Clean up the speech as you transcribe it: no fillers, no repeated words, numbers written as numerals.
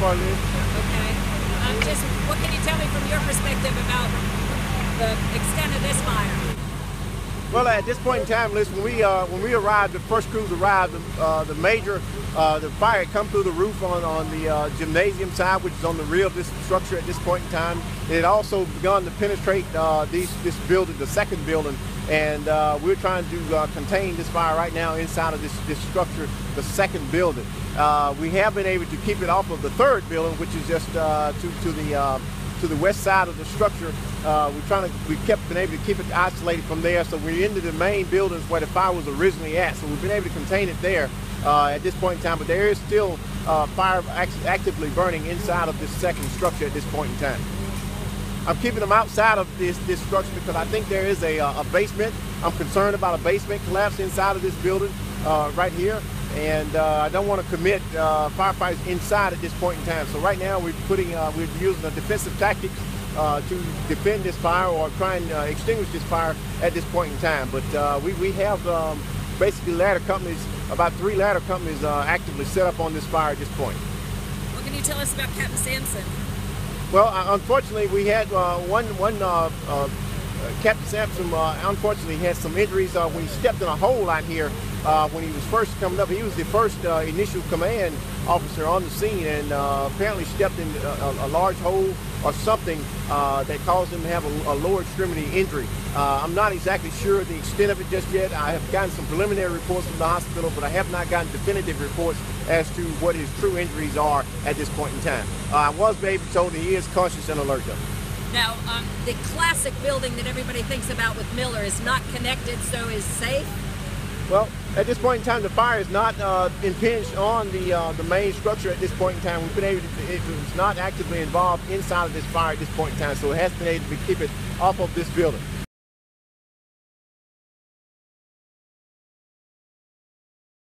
far, Liz. Okay. Just what can you tell me from your perspective about the extent of this fire? Well, at this point in time, Liz, when we arrived, the first crews arrived. The fire had come through the roof on the gymnasium side, which is on the rear of this structure at this point in time. It had also begun to penetrate this building, the second building, and we're trying to contain this fire right now inside of this structure, the second building. We have been able to keep it off of the third building, which is just to the west side of the structure. We've been able to keep it isolated from there, so we're into the main buildings where the fire was originally at. So we've been able to contain it there at this point in time, but there is still fire actively burning inside of this second structure at this point in time. I'm keeping them outside of this structure because I think there is a basement. I'm concerned about a basement collapse inside of this building right here, and I don't want to commit firefighters inside at this point in time. So right now we're using a defensive tactic to defend this fire or try and extinguish this fire at this point in time. But we have basically ladder companies, about 3 ladder companies actively set up on this fire at this point. What can you tell us about Captain Sampson? Well, unfortunately, we had Captain Sampson, unfortunately, had some injuries when he stepped in a hole out here when he was first coming up. He was the first initial command officer on the scene, and apparently stepped in a large hole or something that caused him to have a lower extremity injury. I'm not exactly sure the extent of it just yet. I have gotten some preliminary reports from the hospital, but I have not gotten definitive reports as to what his true injuries are at this point in time. I was maybe told that he is conscious and alert though. Now, the classic building that everybody thinks about with Miller is not connected, so is safe? Well, at this point in time, the fire is not impinged on the main structure at this point in time. We've been able to, it's not actively involved inside of this fire at this point in time, so it has been able to keep it off of this building.